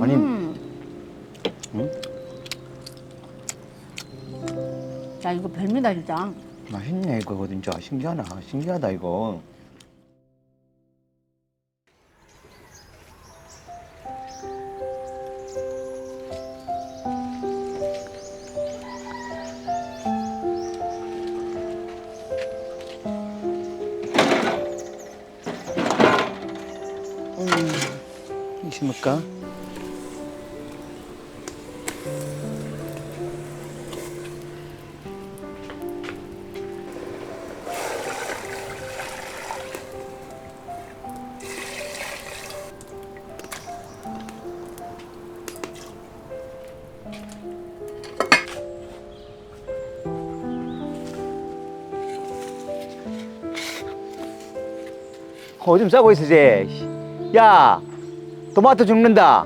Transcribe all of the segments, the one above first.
아니, 야, 이거 별미다, 진짜. 맛있네, 그거 진짜. 신기하다, 이거. 이 심을까? 오줌 싸고 있어, 쟤. 야, 토마토 죽는다.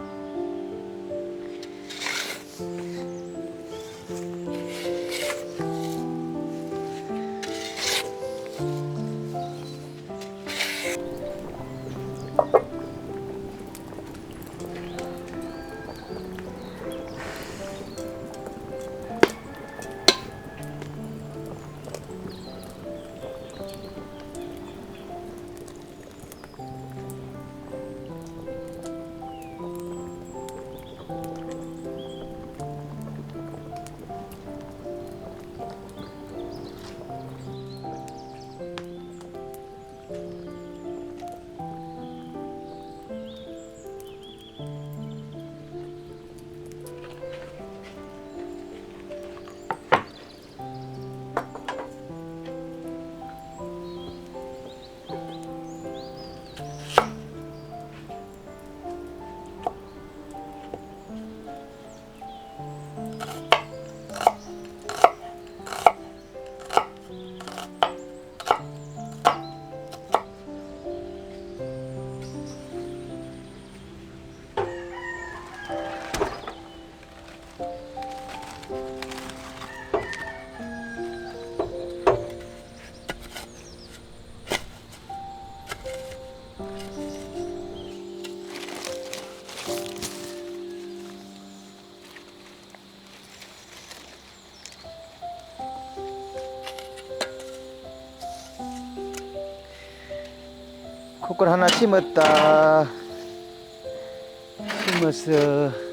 코코넛 하나 심었다. 심었어.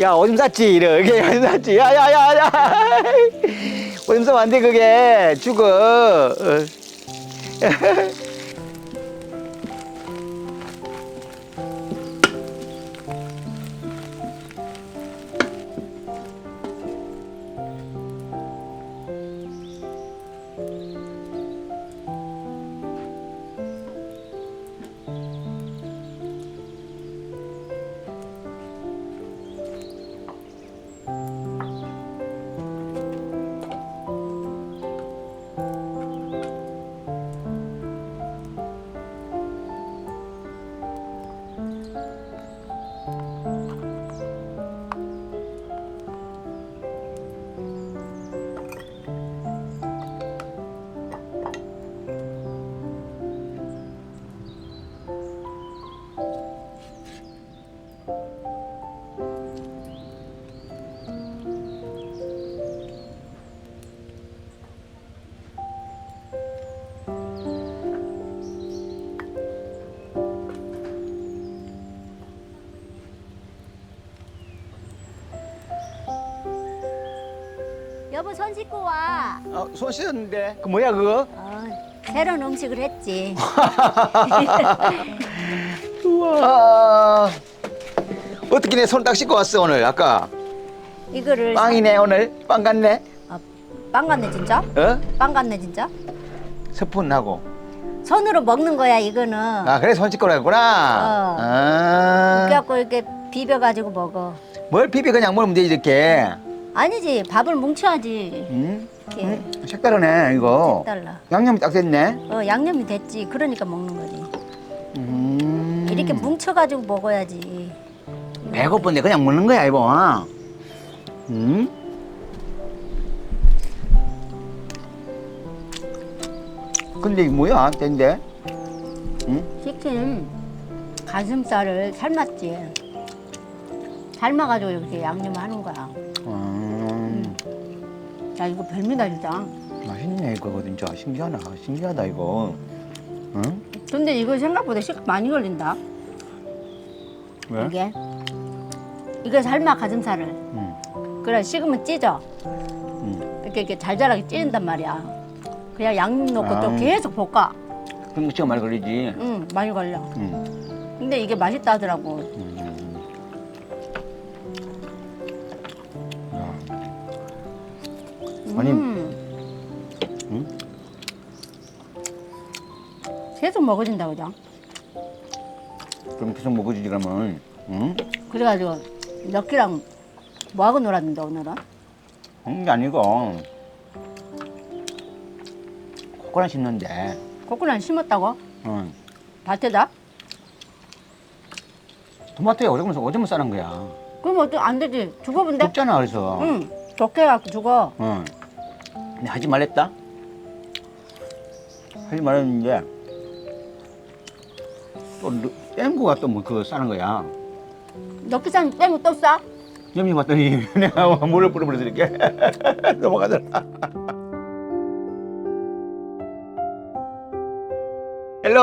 야, 오줌 쌌지, 이렇게. 오줌 쌌지. 야, 야, 야, 야. 오줌 싸면 안 돼, 그게. 죽어. 여보 손 씻고 와. 손 씻었는데. 그 뭐야, 그거? 새로운 음식을 했지. 우와. 어떻게 내 손 딱 씻고 왔어, 오늘, 아까? 이거를 빵이네, 오늘. 빵 같네. 빵 같네 진짜? 어? 빵 같네 진짜? 스푼하고. 손으로 먹는 거야 이거는. 아, 그래, 손 씻고 했구나. 아. 그래갖고 이렇게 비벼가지고 먹어. 뭘 비벼 그냥 먹으면 되지, 이렇게. 아니지 밥을 뭉쳐야지. 응? 이렇게 색다르네, 이거. 달라. 양념이 딱 됐네. 양념이 됐지. 그러니까 먹는 거지. 음. 이렇게 뭉쳐가지고 먹어야지. 배고픈데 그냥 먹는 거야, 이거. 응? 근데 이게 뭐야, 된데? 응? 치킨 가슴살을 삶았지. 삶아가지고 이렇게 양념하는 거야. 야 이거 별미다 진짜. 맛있네, 이거 진짜. 신기하다, 신기하다, 이거. 응? 근데 이거 생각보다 시간 많이 걸린다. 왜? 이게 삶아 가슴살을. 응. 그래 식으면 찢어. 응. 이렇게 자잘하게 찢는단 말이야. 그냥 양념 넣고 또 아. 계속 볶아. 그럼 시간 많이 걸리지. 응 많이 걸려. 응. 근데 이게 맛있다 하더라고. 야. 아니, 응? 계속 먹어진다 그죠? 그럼 계속 먹어주지, 그러면. 응? 그래가지고 럭키랑 뭐하고 놀았는데 오늘은? 게 아니고. 코코넛 심는데. 코코넛 심었다고? 응. 밭에다? 토마토에 오줌을 싸는 거야. 그럼 어떻게 안 되지? 죽어본데? 죽잖아, 그래서. 응 좋게 해갖고 죽어. 응. 근데 하지 말랬다? 하지 말랬는데, 또, 땡구가 또 뭐 그거 싸는 거야. 럭키산 빼면 또 싸? 염려 봤더니 내가 물을 뿌려버려서 이렇게 넘어가더라. 헬로.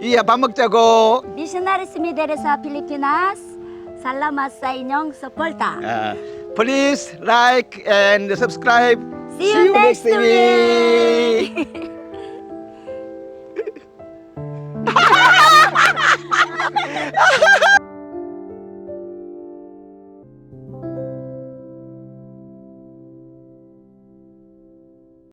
이야, 밥 먹자고. Missionaries Mideresa Pilipinas, salamat sa inyong suporta. Please like and subscribe. See you next week.